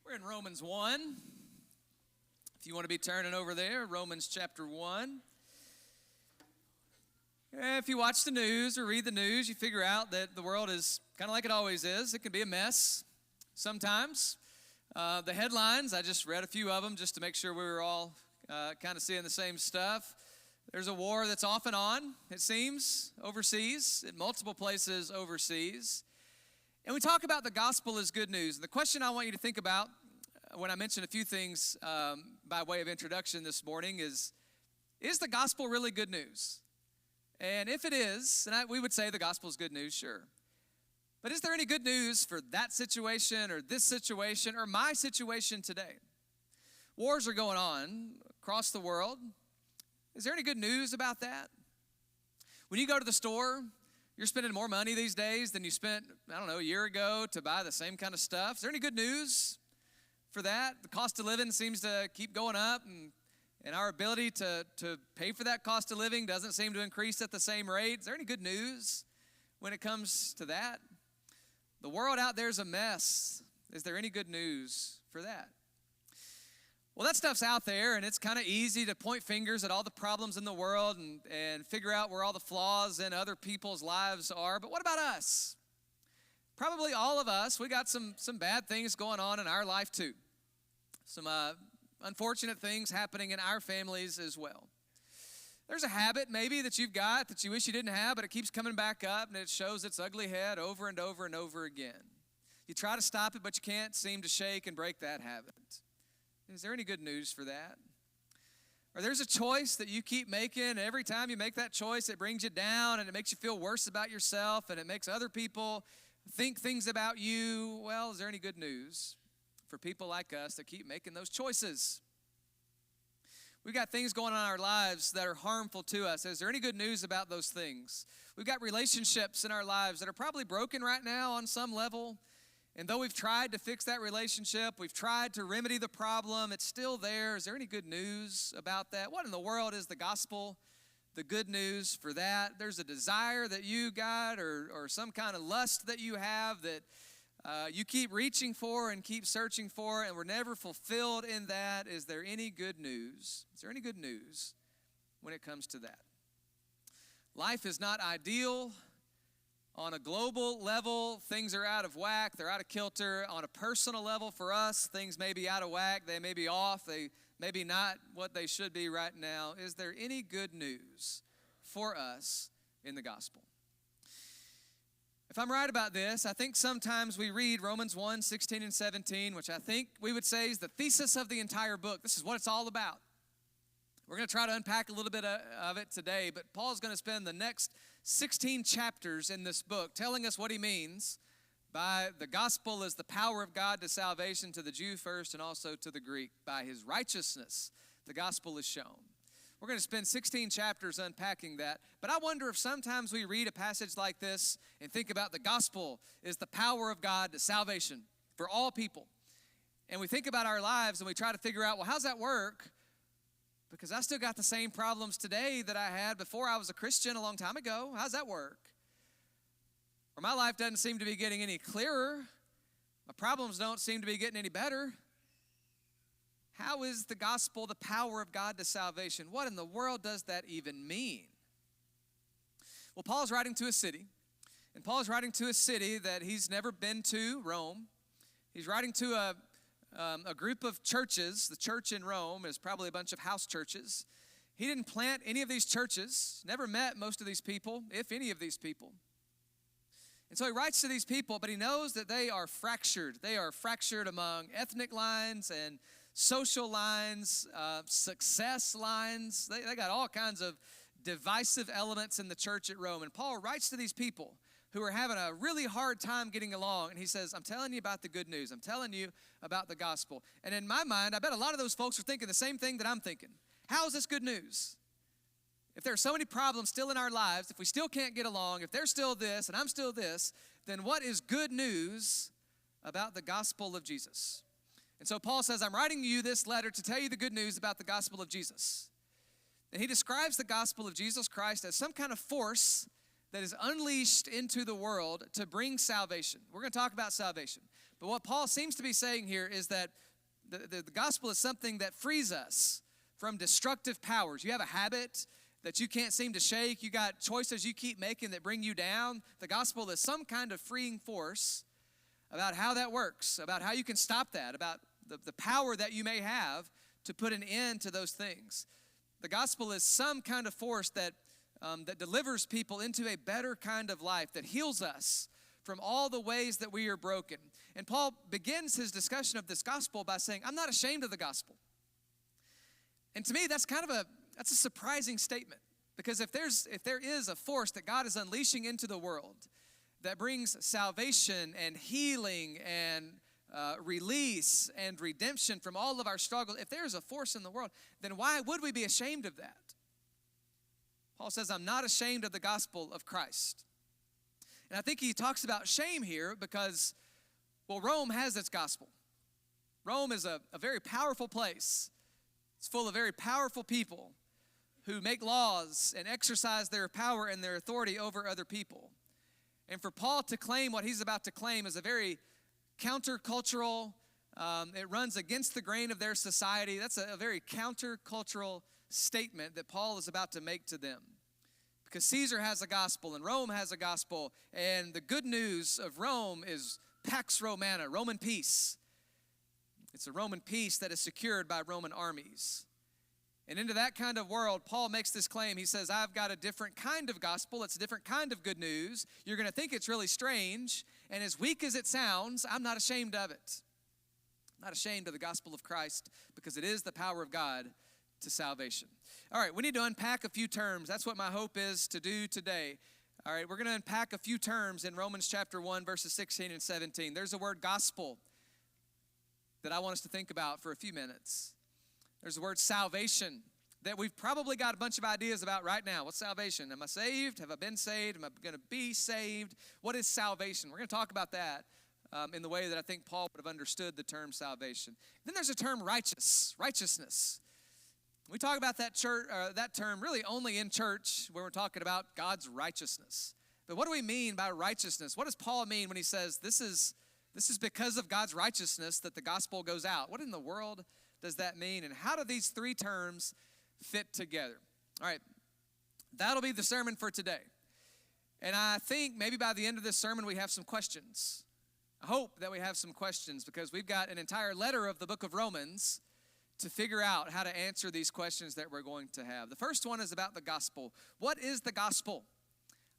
We're in Romans 1. If you want to be turning over there, Romans chapter 1. If you watch the news or read the news, you figure out that the world is kind of like it always is. It can be a mess sometimes. The headlines, I just read a few of them just to make sure we were all kind of seeing the same stuff. There's a war that's off and on, it seems, overseas, in multiple places overseas. And we talk about the gospel as good news. And the question I want you to think about when I mention a few things by way of introduction this morning is the gospel really good news? And if it is, and we would say the gospel is good news, sure. But is there any good news for that situation or this situation or my situation today? Wars are going on across the world. Is there any good news about that? When you go to the store, you're spending more money these days than you spent, a year ago to buy the same kind of stuff. Is there any good news for that? The cost of living seems to keep going up, and our ability to pay for that cost of living doesn't seem to increase at the same rate. Is there any good news when it comes to that? The world out there is a mess. Is there any good news for that? Well, that stuff's out there, and it's kind of easy to point fingers at all the problems in the world and figure out where all the flaws in other people's lives are. But what about us? Probably all of us, we got some bad things going on in our life too. Some unfortunate things happening in our families as well. There's a habit maybe that you've got that you wish you didn't have, but it keeps coming back up, and it shows its ugly head over and over and over again. You try to stop it, but you can't seem to shake and break that habit. Is there any good news for that? Or there's a choice that you keep making, and every time you make that choice, it brings you down, and it makes you feel worse about yourself, and it makes other people think things about you. Well, is there any good news for people like us that keep making those choices? We've got things going on in our lives that are harmful to us. Is there any good news about those things? We've got relationships in our lives that are probably broken right now on some level. And though we've tried to fix that relationship, we've tried to remedy the problem, it's still there. Is there any good news about that? What in the world is the gospel, the good news for that? There's a desire that you got or some kind of lust that you have that you keep reaching for and keep searching for, and we're never fulfilled in that. Is there any good news? Is there any good news when it comes to that? Life is not ideal. On a global level, things are out of whack. They're out of kilter. On a personal level for us, things may be out of whack. They may be off. They may be not what they should be right now. Is there any good news for us in the gospel? If I'm right about this, I think sometimes we read Romans 1, 16 and 17, which I think we would say is the thesis of the entire book. This is what it's all about. We're going to try to unpack a little bit of it today, but Paul's going to spend the next 16 chapters in this book telling us what he means by the gospel is the power of God to salvation to the Jew first and also to the Greek. By his righteousness, the gospel is shown. We're going to spend 16 chapters unpacking that, but I wonder if sometimes we read a passage like this and think about the gospel is the power of God to salvation for all people. And we think about our lives and we try to figure out, well, how's that work? Because I still got the same problems today that I had before I was a Christian a long time ago. How's that work? Or my life doesn't seem to be getting any clearer. My problems don't seem to be getting any better. How is the gospel the power of God to salvation? What in the world does that even mean? Well, Paul's writing to a city. And Paul's writing to a city that he's never been to, Rome. He's writing to a group of churches. The church in Rome is probably a bunch of house churches. He didn't plant any of these churches, never met most of these people, if any of these people. And so he writes to these people, but he knows that they are fractured. They are fractured among ethnic lines and social lines, success lines. They got all kinds of divisive elements in the church at Rome. And Paul writes to these people who are having a really hard time getting along. And he says, I'm telling you about the good news. I'm telling you about the gospel. And in my mind, I bet a lot of those folks are thinking the same thing that I'm thinking. How is this good news? If there are so many problems still in our lives, if we still can't get along, if they're still this and I'm still this, then what is good news about the gospel of Jesus? And so Paul says, I'm writing you this letter to tell you the good news about the gospel of Jesus. And he describes the gospel of Jesus Christ as some kind of force that is unleashed into the world to bring salvation. We're going to talk about salvation. But what Paul seems to be saying here is that the gospel is something that frees us from destructive powers. You have a habit that you can't seem to shake. You got choices you keep making that bring you down. The gospel is some kind of freeing force about how that works, about how you can stop that, about the power that you may have to put an end to those things. The gospel is some kind of force that delivers people into a better kind of life, that heals us from all the ways that we are broken. And Paul begins his discussion of this gospel by saying, I'm not ashamed of the gospel. And to me, that's a surprising statement, because if there is a force that God is unleashing into the world that brings salvation and healing and release and redemption from all of our struggles, if there is a force in the world, then why would we be ashamed of that? Paul says, I'm not ashamed of the gospel of Christ. And I think he talks about shame here because, well, Rome has its gospel. Rome is a very powerful place. It's full of very powerful people who make laws and exercise their power and their authority over other people. And for Paul to claim what he's about to claim is a very countercultural, it runs against the grain of their society. That's a very countercultural statement that Paul is about to make to them. Because Caesar has a gospel and Rome has a gospel, and the good news of Rome is Pax Romana, Roman peace. It's a Roman peace that is secured by Roman armies. And into that kind of world, Paul makes this claim. He says, I've got a different kind of gospel. It's a different kind of good news. You're going to think it's really strange, and as weak as it sounds, I'm not ashamed of it. I'm not ashamed of the gospel of Christ because it is the power of God to salvation. All right, we need to unpack a few terms. That's what my hope is to do today. All right, we're going to unpack a few terms in Romans chapter 1, verses 16 and 17. There's the word gospel that I want us to think about for a few minutes. There's the word salvation that we've probably got a bunch of ideas about right now. What's salvation? Am I saved? Have I been saved? Am I going to be saved? What is salvation? We're going to talk about that in the way that I think Paul would have understood the term salvation. Then there's a term righteousness. We talk about that term really only in church when we're talking about God's righteousness. But what do we mean by righteousness? What does Paul mean when he says this is because of God's righteousness that the gospel goes out? What in the world does that mean? And how do these three terms fit together? All right, that'll be the sermon for today. And I think maybe by the end of this sermon we have some questions. I hope that we have some questions because we've got an entire letter of the book of Romans to figure out how to answer these questions that we're going to have. The first one is about the gospel. What is the gospel?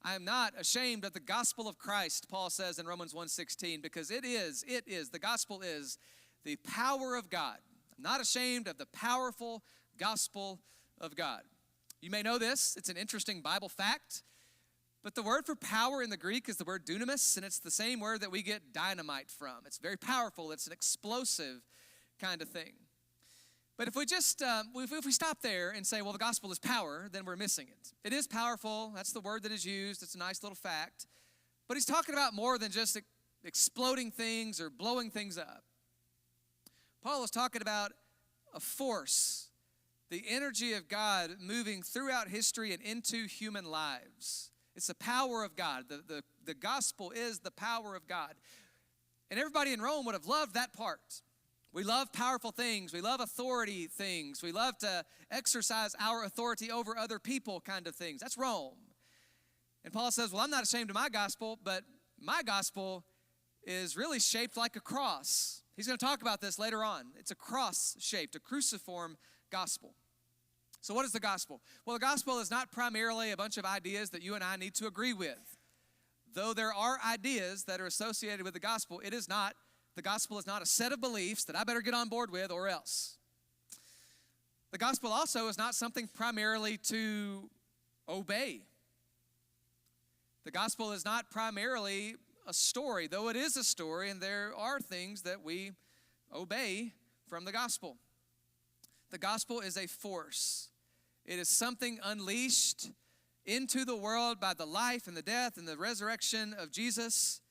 I am not ashamed of the gospel of Christ, Paul says in Romans 1:16, because the gospel is the power of God. I'm not ashamed of the powerful gospel of God. You may know this. It's an interesting Bible fact. But the word for power in the Greek is the word dunamis, and it's the same word that we get dynamite from. It's very powerful. It's an explosive kind of thing. But if we just, if we stop there and say, well, the gospel is power, then we're missing it. It is powerful. That's the word that is used. It's a nice little fact. But he's talking about more than just exploding things or blowing things up. Paul is talking about a force, the energy of God moving throughout history and into human lives. It's the power of God. The gospel is the power of God. And everybody in Rome would have loved that part. We love powerful things. We love authority things. We love to exercise our authority over other people kind of things. That's Rome. And Paul says, well, I'm not ashamed of my gospel, but my gospel is really shaped like a cross. He's going to talk about this later on. It's a cross-shaped, a cruciform gospel. So what is the gospel? Well, the gospel is not primarily a bunch of ideas that you and I need to agree with. Though there are ideas that are associated with the gospel, the gospel is not a set of beliefs that I better get on board with or else. The gospel also is not something primarily to obey. The gospel is not primarily a story, though it is a story, and there are things that we obey from the gospel. The gospel is a force. It is something unleashed into the world by the life and the death and the resurrection of Jesus.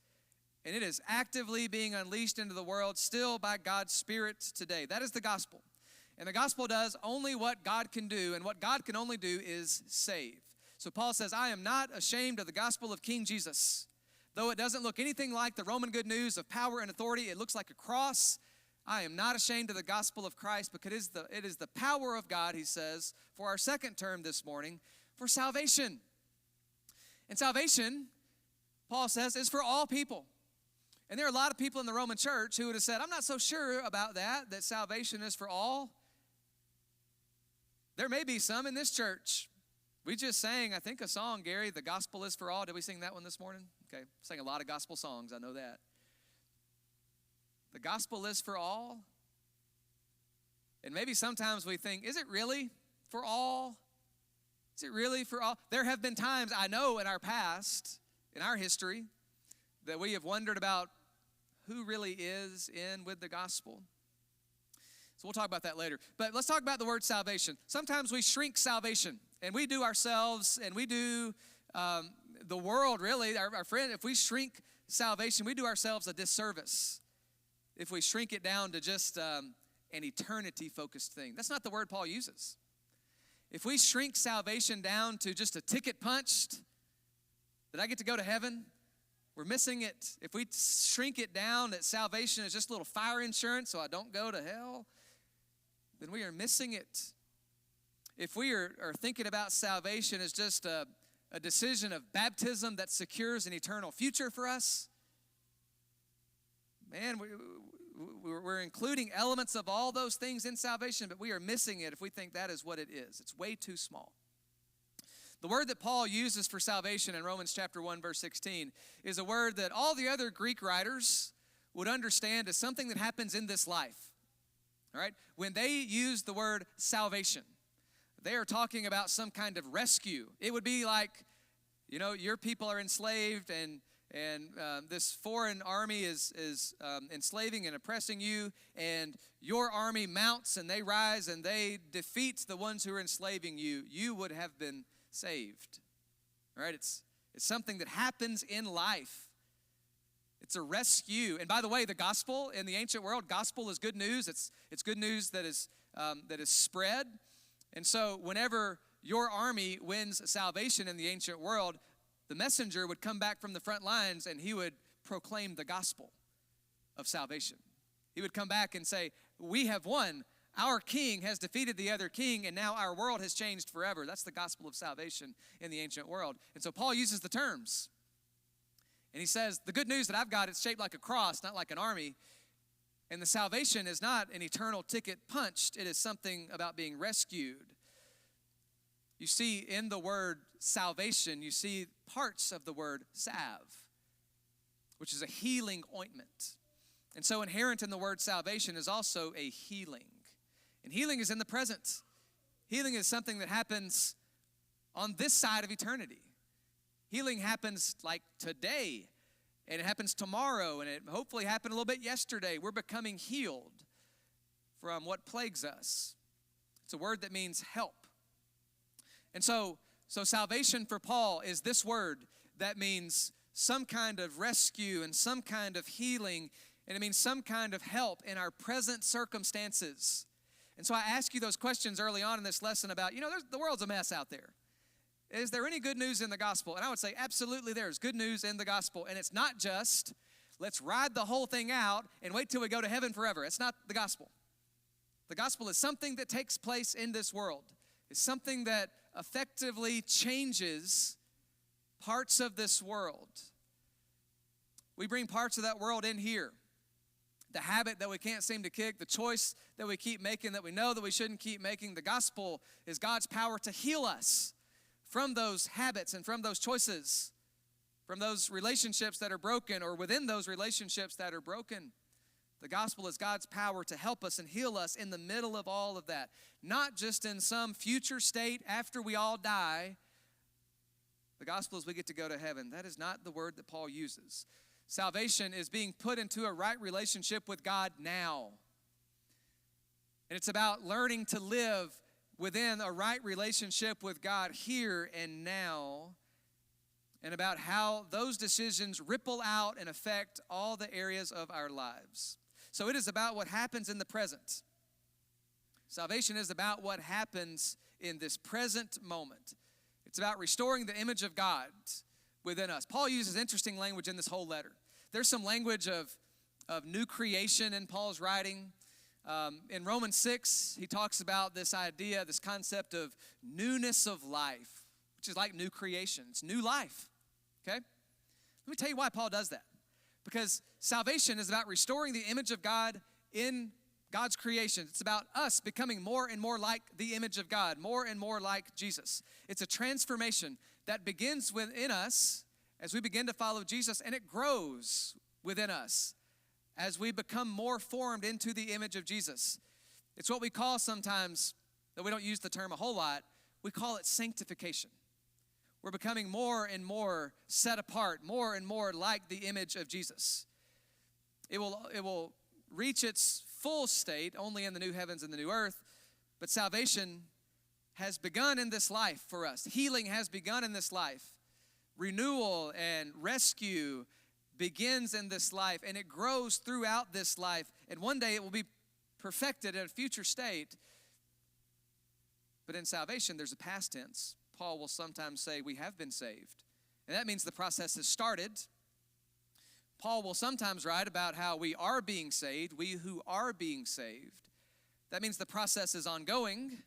And it is actively being unleashed into the world still by God's Spirit today. That is the gospel. And the gospel does only what God can do, and what God can only do is save. So Paul says, I am not ashamed of the gospel of King Jesus. Though it doesn't look anything like the Roman good news of power and authority, it looks like a cross. I am not ashamed of the gospel of Christ because it is the power of God, he says, for our second term this morning, for salvation. And salvation, Paul says, is for all people. And there are a lot of people in the Roman church who would have said, I'm not so sure about that salvation is for all. There may be some in this church. We just sang, I think, a song, Gary, The Gospel is for All. Did we sing that one this morning? Okay, sang a lot of gospel songs, I know that. The gospel is for all. And maybe sometimes we think, is it really for all? Is it really for all? There have been times, I know, in our past, in our history, that we have wondered about who really is in with the gospel. So we'll talk about that later. But let's talk about the word salvation. Sometimes we shrink salvation, and we do ourselves, and we do the world, really. Our friend, if we shrink salvation, we do ourselves a disservice. If we shrink it down to just an eternity-focused thing. That's not the word Paul uses. If we shrink salvation down to just a ticket punched, that I get to go to heaven, we're missing it. If we shrink it down that salvation is just a little fire insurance so I don't go to hell, then we are missing it. If we are thinking about salvation as just a decision of baptism that secures an eternal future for us, man, we're including elements of all those things in salvation, but we are missing it if we think that is what it is. It's way too small. The word that Paul uses for salvation in Romans chapter 1, verse 16, is a word that all the other Greek writers would understand as something that happens in this life. All right? When they use the word salvation, they are talking about some kind of rescue. It would be like, your people are enslaved and this foreign army is enslaving and oppressing you, and your army mounts and they rise and they defeat the ones who are enslaving you. You would have been saved. All right? It's something that happens in life. It's a rescue. And by the way, the gospel in the ancient world, gospel is good news. It's good news that is spread. And so whenever your army wins salvation in the ancient world, the messenger would come back from the front lines and he would proclaim the gospel of salvation. He would come back and say, we have won. Our king has defeated the other king, and now our world has changed forever. That's the gospel of salvation in the ancient world. And so Paul uses the terms. And he says, the good news that I've got, it's shaped like a cross, not like an army. And the salvation is not an eternal ticket punched. It is something about being rescued. You see in the word salvation, you see parts of the word salve, which is a healing ointment. And so inherent in the word salvation is also a healing. And healing is in the present. Healing is something that happens on this side of eternity. Healing happens like today, and it happens tomorrow, and it hopefully happened a little bit yesterday. We're becoming healed from what plagues us. It's a word that means help. And so salvation for Paul is this word that means some kind of rescue and some kind of healing, and it means some kind of help in our present circumstances. And so I ask you those questions early on in this lesson about, the world's a mess out there. Is there any good news in the gospel? And I would say absolutely there's good news in the gospel. And it's not just, let's ride the whole thing out and wait till we go to heaven forever. It's not the gospel. The gospel is something that takes place in this world. It's something that effectively changes parts of this world. We bring parts of that world in here. The habit that we can't seem to kick, the choice that we keep making that we know that we shouldn't keep making. The gospel is God's power to heal us from those habits and from those choices, from those relationships that are broken or within those relationships that are broken. The gospel is God's power to help us and heal us in the middle of all of that. Not just in some future state after we all die. The gospel is we get to go to heaven. That is not the word that Paul uses. Salvation is being put into a right relationship with God now. And it's about learning to live within a right relationship with God here and now, and about how those decisions ripple out and affect all the areas of our lives. So it is about what happens in the present. Salvation is about what happens in this present moment. It's about restoring the image of God within us. Paul uses interesting language in this whole letter. There's some language of new creation in Paul's writing. In Romans 6, he talks about this idea, this concept of newness of life, which is like new creation. It's new life, okay? Let me tell you why Paul does that. Because salvation is about restoring the image of God in God's creation. It's about us becoming more and more like the image of God, more and more like Jesus. It's a transformation that begins within us as we begin to follow Jesus, and it grows within us as we become more formed into the image of Jesus. It's what we call sometimes, though we don't use the term a whole lot, we call it sanctification. We're becoming more and more set apart, more and more like the image of Jesus. It will reach its full state only in the new heavens and the new earth, but salvation has begun in this life for us. Healing has begun in this life. Renewal and rescue begins in this life, and it grows throughout this life, and one day it will be perfected in a future state. But in salvation, there's a past tense. Paul will sometimes say we have been saved, and that means the process has started. Paul will sometimes write about how we are being saved, we who are being saved. That means the process is ongoing.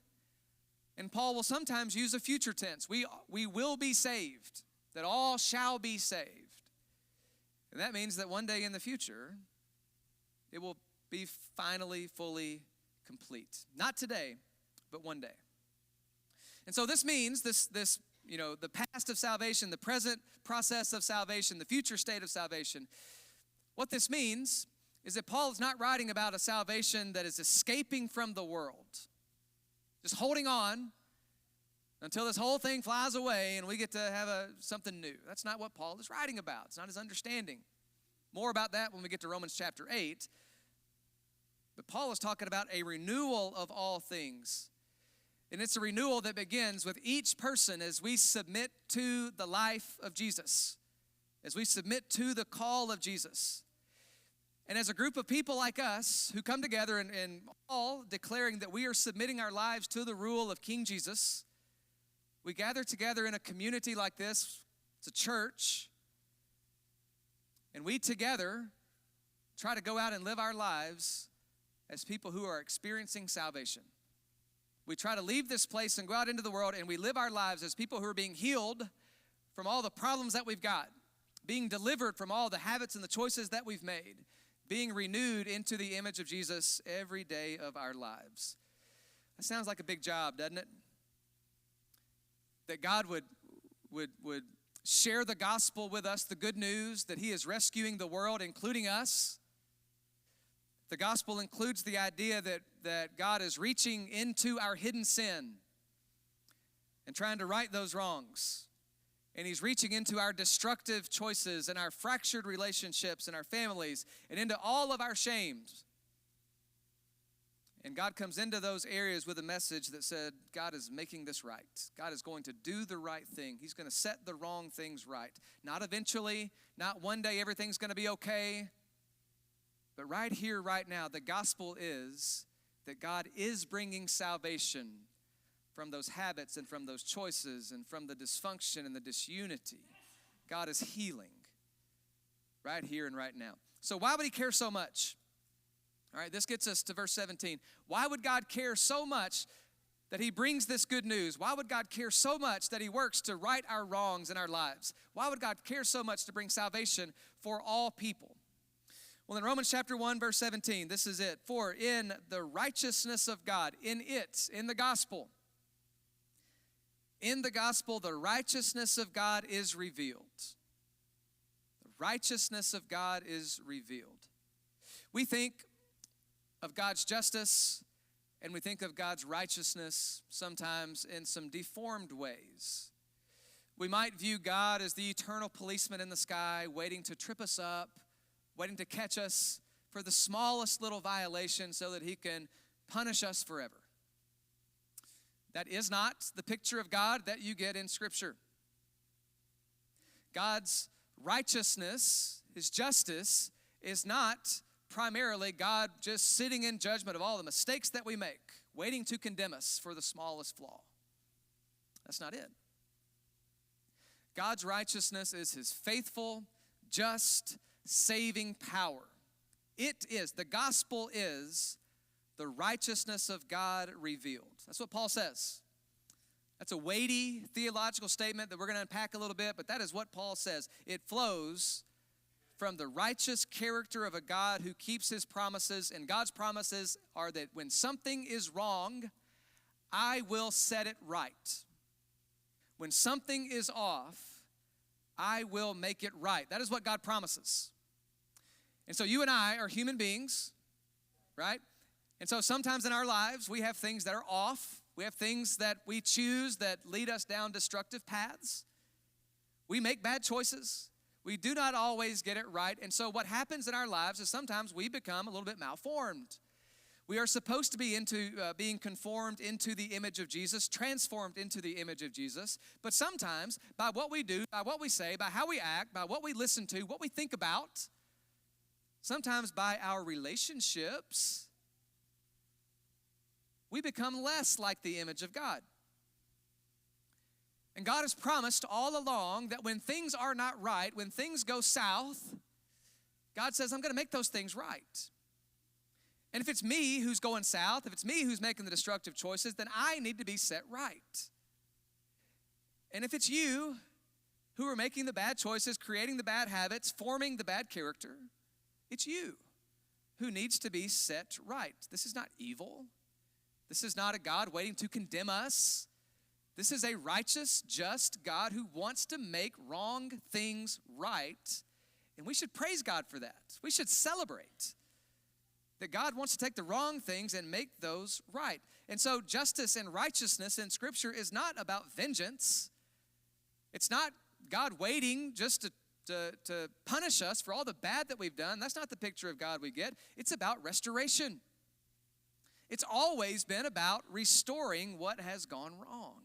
And Paul will sometimes use a future tense. We will be saved, that all shall be saved. And that means that one day in the future, it will be finally, fully complete. Not today, but one day. And so this means this the past of salvation, the present process of salvation, the future state of salvation. What this means is that Paul is not writing about a salvation that is escaping from the world, just holding on until this whole thing flies away and we get to have something new. That's not what Paul is writing about. It's not his understanding. More about that when we get to Romans chapter 8. But Paul is talking about a renewal of all things. And it's a renewal that begins with each person as we submit to the life of Jesus, as we submit to the call of Jesus. And as a group of people like us who come together and all declaring that we are submitting our lives to the rule of King Jesus, we gather together in a community like this. It's a church. And we together try to go out and live our lives as people who are experiencing salvation. We try to leave this place and go out into the world, and we live our lives as people who are being healed from all the problems that we've got, being delivered from all the habits and the choices that we've made, being renewed into the image of Jesus every day of our lives. That sounds like a big job, doesn't it? That God would share the gospel with us, the good news that he is rescuing the world, including us. The gospel includes the idea that God is reaching into our hidden sin and trying to right those wrongs. And he's reaching into our destructive choices and our fractured relationships and our families and into all of our shames. And God comes into those areas with a message that said, God is making this right. God is going to do the right thing. He's going to set the wrong things right. Not eventually, not one day everything's going to be okay. But right here, right now, the gospel is that God is bringing salvation from those habits and from those choices and from the dysfunction and the disunity. God is healing right here and right now. So why would he care so much? All right, this gets us to verse 17. Why would God care so much that he brings this good news? Why would God care so much that he works to right our wrongs in our lives? Why would God care so much to bring salvation for all people? Well, in Romans chapter 1, verse 17, this is it. For in the righteousness of God, in the gospel, the righteousness of God is revealed. The righteousness of God is revealed. We think of God's justice and we think of God's righteousness sometimes in some deformed ways. We might view God as the eternal policeman in the sky waiting to trip us up, waiting to catch us for the smallest little violation so that he can punish us forever. That is not the picture of God that you get in Scripture. God's righteousness, his justice, is not primarily God just sitting in judgment of all the mistakes that we make, waiting to condemn us for the smallest flaw. That's not it. God's righteousness is his faithful, just, saving power. It is, the gospel is the righteousness of God revealed. That's what Paul says. That's a weighty theological statement that we're going to unpack a little bit, but that is what Paul says. It flows from the righteous character of a God who keeps his promises, and God's promises are that when something is wrong, I will set it right. When something is off, I will make it right. That is what God promises. And so you and I are human beings, right? And so sometimes in our lives, we have things that are off. We have things that we choose that lead us down destructive paths. We make bad choices. We do not always get it right. And so what happens in our lives is sometimes we become a little bit malformed. We are supposed to be being conformed into the image of Jesus, transformed into the image of Jesus. But sometimes by what we do, by what we say, by how we act, by what we listen to, what we think about, sometimes by our relationships, we become less like the image of God. And God has promised all along that when things are not right, when things go south, God says, I'm going to make those things right. And if it's me who's going south, if it's me who's making the destructive choices, then I need to be set right. And if it's you who are making the bad choices, creating the bad habits, forming the bad character, it's you who needs to be set right. This is not evil. This is not a God waiting to condemn us. This is a righteous, just God who wants to make wrong things right. And we should praise God for that. We should celebrate that God wants to take the wrong things and make those right. And so justice and righteousness in Scripture is not about vengeance. It's not God waiting just to punish us for all the bad that we've done. That's not the picture of God we get. It's about restoration. It's always been about restoring what has gone wrong.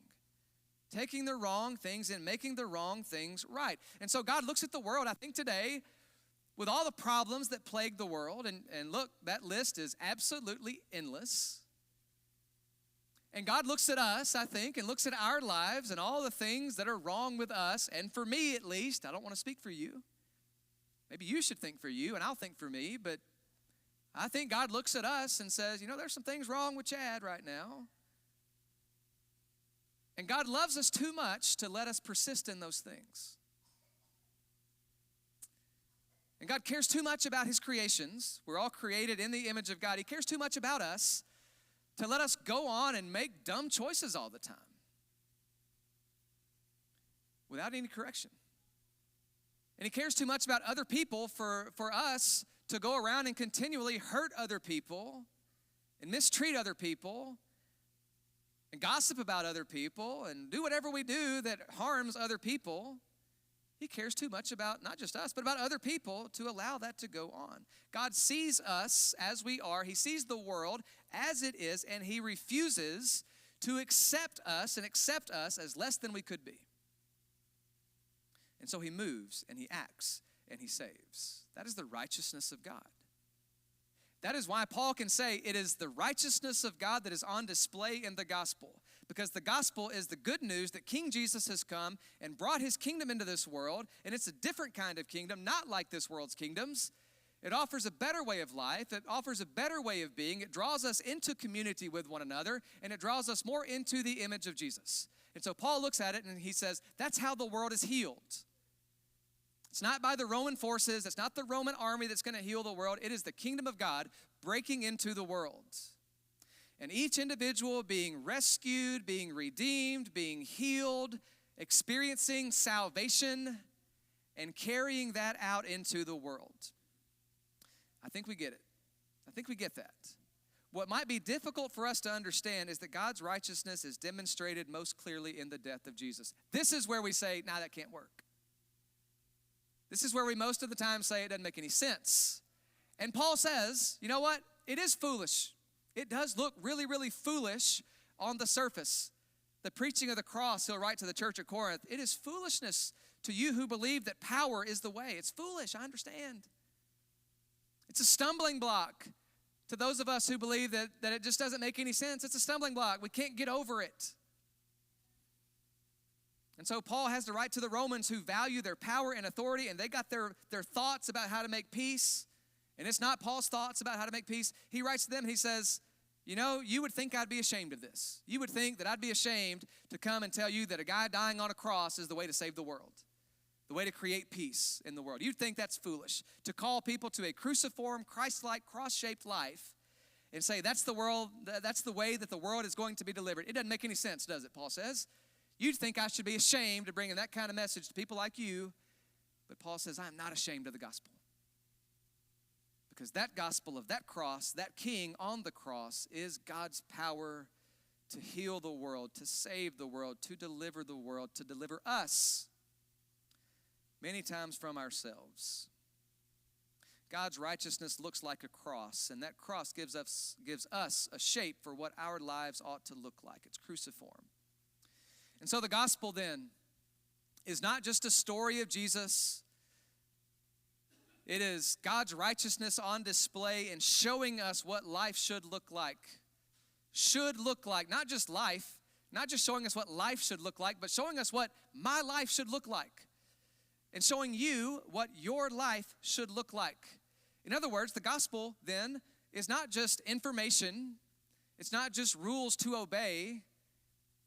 Taking the wrong things and making the wrong things right. And so God looks at the world, I think today, with all the problems that plague the world, and look, that list is absolutely endless. And God looks at us, I think, and looks at our lives and all the things that are wrong with us, and for me at least, I don't want to speak for you. Maybe you should think for you, and I'll think for me, but I think God looks at us and says, there's some things wrong with Chad right now. And God loves us too much to let us persist in those things. And God cares too much about his creations. We're all created in the image of God. He cares too much about us to let us go on and make dumb choices all the time without any correction. And he cares too much about other people for us to go around and continually hurt other people and mistreat other people and gossip about other people and do whatever we do that harms other people. He cares too much about not just us, but about other people to allow that to go on. God sees us as we are. He sees the world as it is, and he refuses to accept us as less than we could be. And so he moves, and he acts, and he saves. That is the righteousness of God. That is why Paul can say it is the righteousness of God that is on display in the gospel. Because the gospel is the good news that King Jesus has come and brought his kingdom into this world. And it's a different kind of kingdom, not like this world's kingdoms. It offers a better way of life. It offers a better way of being. It draws us into community with one another. And it draws us more into the image of Jesus. And so Paul looks at it and he says, that's how the world is healed. It's not by the Roman forces. It's not the Roman army that's going to heal the world. It is the kingdom of God breaking into the world. And each individual being rescued, being redeemed, being healed, experiencing salvation, and carrying that out into the world. I think we get it. I think we get that. What might be difficult for us to understand is that God's righteousness is demonstrated most clearly in the death of Jesus. This is where we say, nah, that can't work. This is where we most of the time say it doesn't make any sense. And Paul says, you know what? It is foolish. It does look really, really foolish on the surface. The preaching of the cross, he'll write to the church at Corinth, it is foolishness to you who believe that power is the way. It's foolish, I understand. It's a stumbling block to those of us who believe that it just doesn't make any sense. It's a stumbling block. We can't get over it. And so Paul has to write to the Romans who value their power and authority, and they got their thoughts about how to make peace. And it's not Paul's thoughts about how to make peace. He writes to them and he says, you know, you would think I'd be ashamed of this. You would think that I'd be ashamed to come and tell you that a guy dying on a cross is the way to save the world, the way to create peace in the world. You'd think that's foolish to call people to a cruciform, Christ-like, cross-shaped life and say that's the world, that's the way that the world is going to be delivered. It doesn't make any sense, does it, Paul says? You'd think I should be ashamed of bringing that kind of message to people like you. But Paul says, I'm not ashamed of the gospel. Because that gospel of that cross, that king on the cross, is God's power to heal the world, to save the world, to deliver us many times from ourselves. God's righteousness looks like a cross, and that cross gives us a shape for what our lives ought to look like. It's cruciform. And so the gospel then is not just a story of Jesus. It is God's righteousness on display and showing us what life should look like. Should look like, not just life, not just showing us what life should look like, but showing us what my life should look like. And showing you what your life should look like. In other words, the gospel then is not just information. It's not just rules to obey.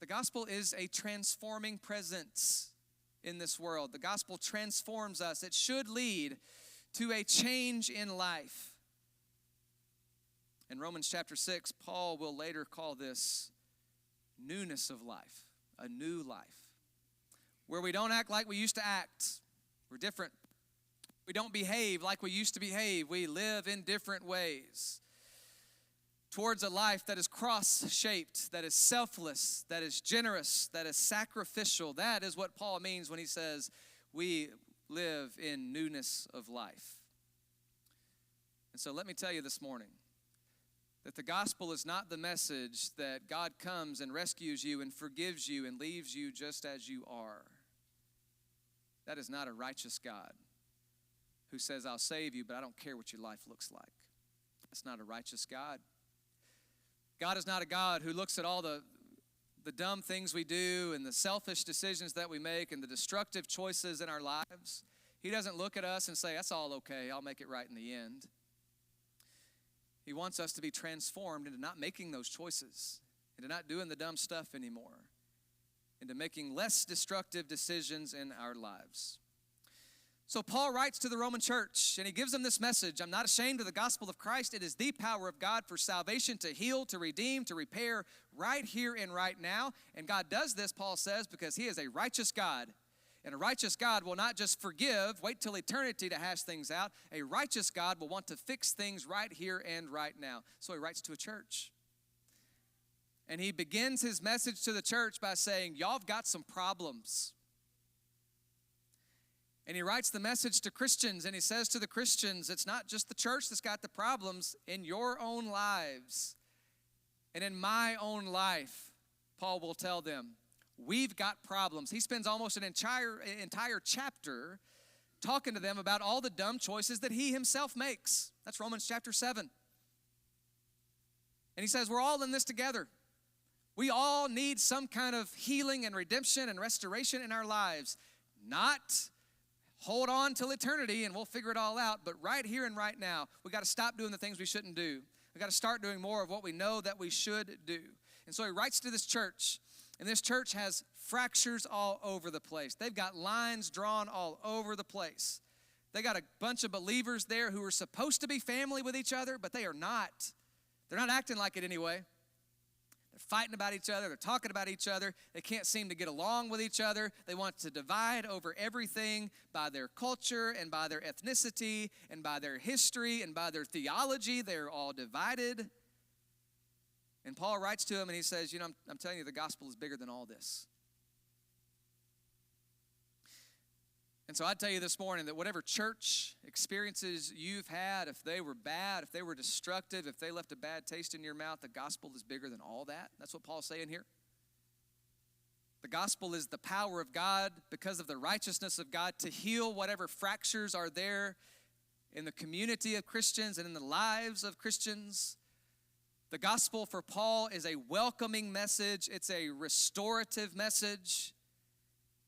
The gospel is a transforming presence in this world. The gospel transforms us. It should lead to a change in life. In Romans chapter 6, Paul will later call this newness of life, a new life, where we don't act like we used to act. We're different. We don't behave like we used to behave. We live in different ways towards a life that is cross-shaped, that is selfless, that is generous, that is sacrificial. That is what Paul means when he says we live in newness of life. And so let me tell you this morning that the gospel is not the message that God comes and rescues you and forgives you and leaves you just as you are. That is not a righteous God who says, I'll save you, but I don't care what your life looks like. That's not a righteous God. God is not a God who looks at all the dumb things we do and the selfish decisions that we make and the destructive choices in our lives. He doesn't look at us and say, that's all okay, I'll make it right in the end. He wants us to be transformed into not making those choices, into not doing the dumb stuff anymore, into making less destructive decisions in our lives. So Paul writes to the Roman church, and he gives them this message. I'm not ashamed of the gospel of Christ. It is the power of God for salvation, to heal, to redeem, to repair right here and right now. And God does this, Paul says, because he is a righteous God. And a righteous God will not just forgive, wait till eternity to hash things out. A righteous God will want to fix things right here and right now. So he writes to a church. And he begins his message to the church by saying, y'all have got some problems. And he writes the message to Christians, and he says to the Christians, it's not just the church that's got the problems. In your own lives and in my own life, Paul will tell them, we've got problems. He spends almost an entire chapter talking to them about all the dumb choices that he himself makes. That's Romans chapter 7. And he says, we're all in this together. We all need some kind of healing and redemption and restoration in our lives. Not hold on till eternity and we'll figure it all out. But right here and right now, we got to stop doing the things we shouldn't do. We got to start doing more of what we know that we should do. And so he writes to this church, and this church has fractures all over the place. They've got lines drawn all over the place. They got a bunch of believers there who are supposed to be family with each other, but they are not. They're not acting like it anyway. They're fighting about each other. They're talking about each other. They can't seem to get along with each other. They want to divide over everything by their culture and by their ethnicity and by their history and by their theology. They're all divided. And Paul writes to them and he says, I'm telling you, the gospel is bigger than all this. And so I tell you this morning that whatever church experiences you've had, if they were bad, if they were destructive, if they left a bad taste in your mouth, the gospel is bigger than all that. That's what Paul's saying here. The gospel is the power of God because of the righteousness of God to heal whatever fractures are there in the community of Christians and in the lives of Christians. The gospel for Paul is a welcoming message. It's a restorative message.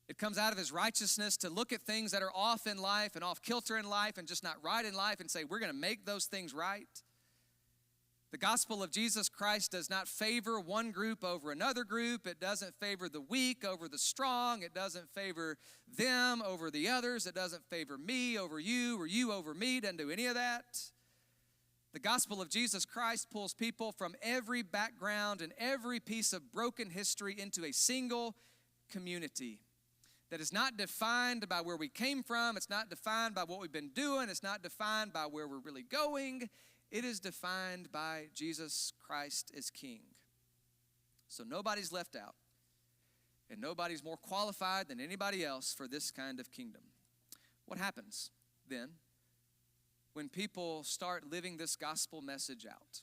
It comes out of his righteousness to look at things that are off in life and off kilter in life and just not right in life and say, we're going to make those things right. The gospel of Jesus Christ does not favor one group over another group. It doesn't favor the weak over the strong. It doesn't favor them over the others. It doesn't favor me over you or you over me. It doesn't do any of that. The gospel of Jesus Christ pulls people from every background and every piece of broken history into a single community that is not defined by where we came from. It's not defined by what we've been doing. It's not defined by where we're really going. It is defined by Jesus Christ as King. So nobody's left out, and nobody's more qualified than anybody else for this kind of kingdom. What happens then when people start living this gospel message out?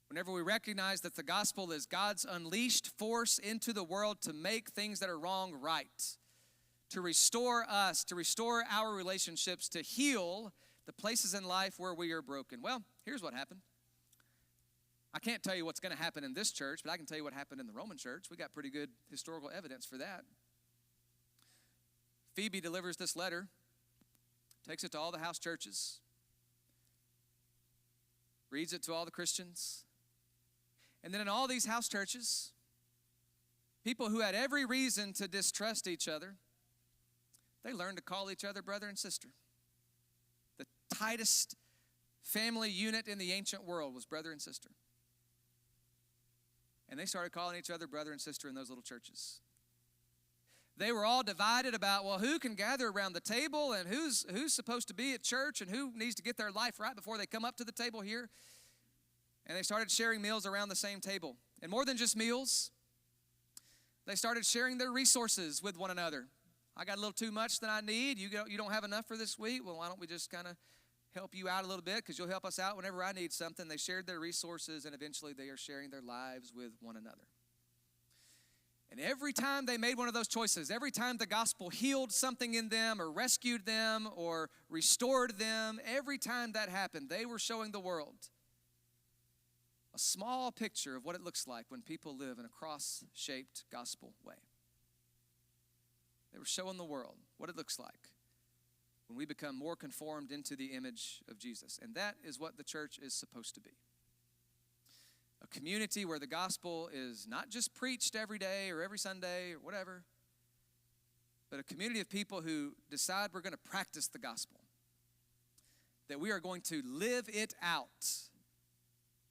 Whenever we recognize that the gospel is God's unleashed force into the world to make things that are wrong right, to restore us, to restore our relationships, to heal the places in life where we are broken. Well, here's what happened. I can't tell you what's going to happen in this church, but I can tell you what happened in the Roman church. We got pretty good historical evidence for that. Phoebe delivers this letter, takes it to all the house churches, reads it to all the Christians. And then in all these house churches, people who had every reason to distrust each other, they learned to call each other brother and sister. The tightest family unit in the ancient world was brother and sister. And they started calling each other brother and sister in those little churches. They were all divided about, well, who can gather around the table and who's supposed to be at church and who needs to get their life right before they come up to the table here. And they started sharing meals around the same table. And more than just meals, they started sharing their resources with one another. I got a little too much than I need. You don't have enough for this week? Well, why don't we just kind of help you out a little bit because you'll help us out whenever I need something. They shared their resources, and eventually they are sharing their lives with one another. And every time they made one of those choices, every time the gospel healed something in them or rescued them or restored them, every time that happened, they were showing the world a small picture of what it looks like when people live in a cross-shaped gospel way. They were showing the world what it looks like when we become more conformed into the image of Jesus. And that is what the church is supposed to be. A community where the gospel is not just preached every day or every Sunday or whatever, but a community of people who decide we're going to practice the gospel, that we are going to live it out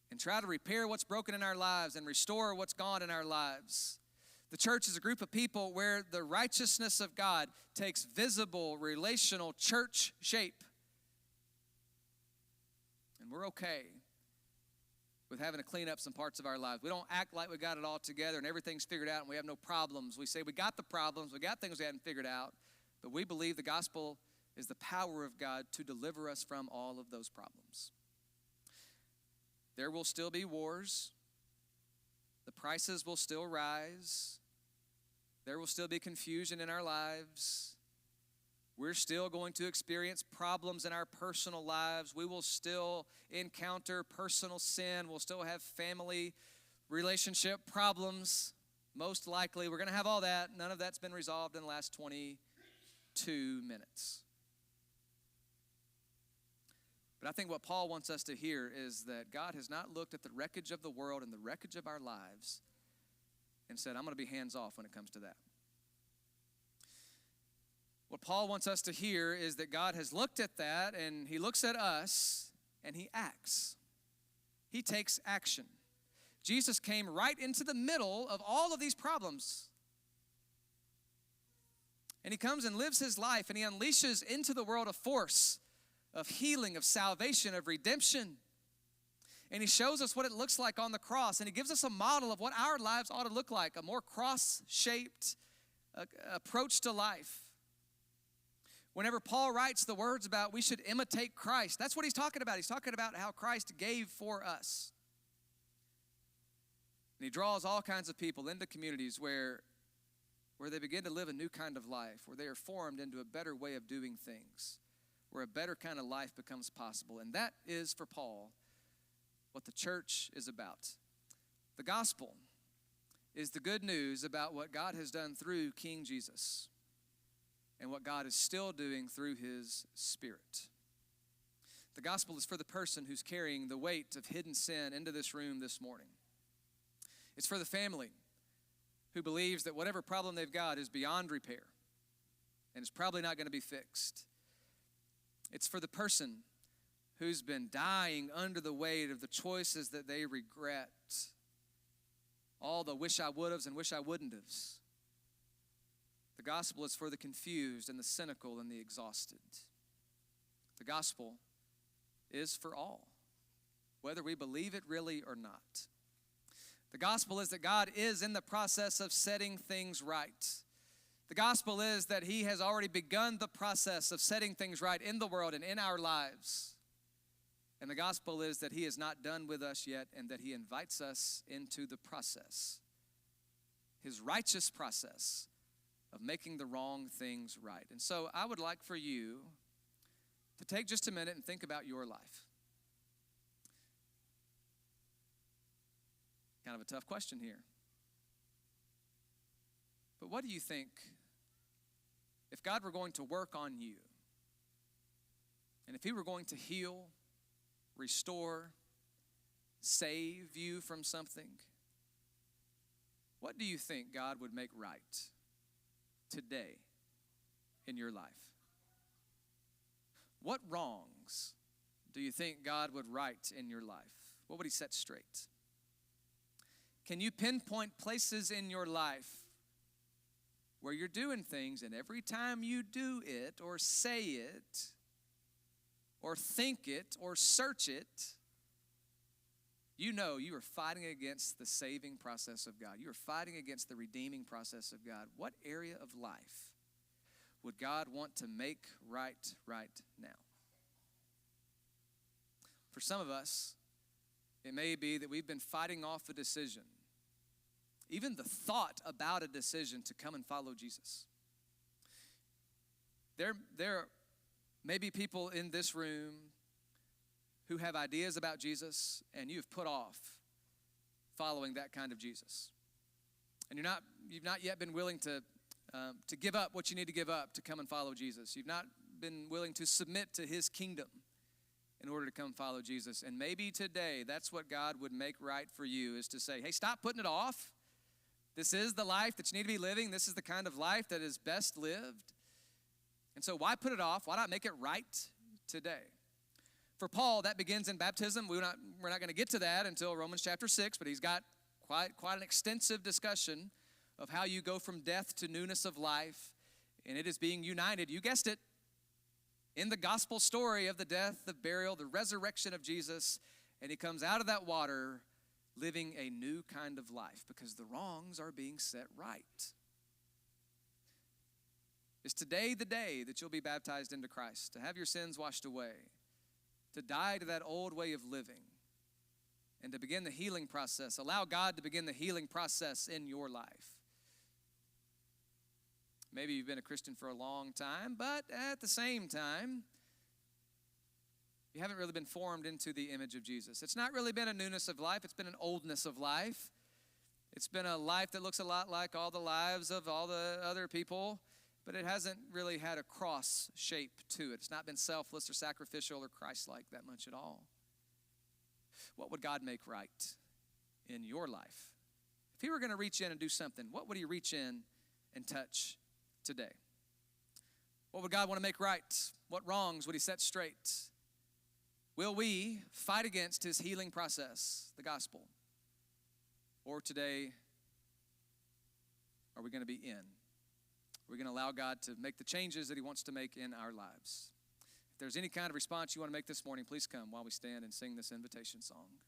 and try to repair what's broken in our lives and restore what's gone in our lives. The church is a group of people where the righteousness of God takes visible, relational church shape. And we're okay with having to clean up some parts of our lives. We don't act like we got it all together and everything's figured out and we have no problems. We say we got the problems, we got things we hadn't figured out, but we believe the gospel is the power of God to deliver us from all of those problems. There will still be wars. The prices will still rise. There will still be confusion in our lives. We're still going to experience problems in our personal lives. We will still encounter personal sin. We'll still have family relationship problems. Most likely, we're going to have all that. None of that's been resolved in the last 22 minutes. But I think what Paul wants us to hear is that God has not looked at the wreckage of the world and the wreckage of our lives and said, I'm going to be hands off when it comes to that. What Paul wants us to hear is that God has looked at that and he looks at us and he acts. He takes action. Jesus came right into the middle of all of these problems. And he comes and lives his life and he unleashes into the world a force of healing, of salvation, of redemption. And he shows us what it looks like on the cross. And he gives us a model of what our lives ought to look like, a more cross-shaped approach to life. Whenever Paul writes the words about we should imitate Christ, that's what he's talking about. He's talking about how Christ gave for us. And he draws all kinds of people into communities where they begin to live a new kind of life, where they are formed into a better way of doing things, where a better kind of life becomes possible. And that is, for Paul, what the church is about. The gospel is the good news about what God has done through King Jesus and what God is still doing through his Spirit. The gospel is for the person who's carrying the weight of hidden sin into this room this morning. It's for the family who believes that whatever problem they've got is beyond repair and is probably not going to be fixed. It's for the person who's been dying under the weight of the choices that they regret, all the wish I would haves and wish I wouldn't haves. The gospel is for the confused and the cynical and the exhausted. The gospel is for all, whether we believe it really or not. The gospel is that God is in the process of setting things right. The gospel is that he has already begun the process of setting things right in the world and in our lives. And the gospel is that he is not done with us yet and that he invites us into the process, his righteous process of making the wrong things right. And so I would like for you to take just a minute and think about your life. Kind of a tough question here. But what do you think if God were going to work on you and if he were going to heal, restore, save you from something? What do you think God would make right today in your life? What wrongs do you think God would right in your life? What would he set straight? Can you pinpoint places in your life where you're doing things and every time you do it or say it or think it or search it, you know you are fighting against the saving process of God. You are fighting against the redeeming process of God. What area of life would God want to make right now? For some of us, it may be that we've been fighting off a decision, even the thought about a decision to come and follow Jesus. There may be people in this room who have ideas about Jesus, and you've put off following that kind of Jesus. And you've not yet been willing to give up what you need to give up to come and follow Jesus. You've not been willing to submit to his kingdom in order to come follow Jesus. And maybe today that's what God would make right for you, is to say, hey, stop putting it off. This is the life that you need to be living. This is the kind of life that is best lived. And so why put it off? Why not make it right today? For Paul, that begins in baptism. We're not going to get to that until Romans chapter 6, but he's got quite an extensive discussion of how you go from death to newness of life, and it is being united, you guessed it, in the gospel story of the death, the burial, the resurrection of Jesus, and he comes out of that water living a new kind of life because the wrongs are being set right. Is today the day that you'll be baptized into Christ, to have your sins washed away, to die to that old way of living, and to begin the healing process? Allow God to begin the healing process in your life. Maybe you've been a Christian for a long time, but at the same time, you haven't really been formed into the image of Jesus. It's not really been a newness of life. It's been an oldness of life. It's been a life that looks a lot like all the lives of all the other people, but it hasn't really had a cross shape to it. It's not been selfless or sacrificial or Christ-like that much at all. What would God make right in your life? If he were going to reach in and do something, what would he reach in and touch today? What would God want to make right? What wrongs would he set straight? Will we fight against his healing process, the gospel? Or today, are we going to be in? Are we going to allow God to make the changes that he wants to make in our lives? If there's any kind of response you want to make this morning, please come while we stand and sing this invitation song.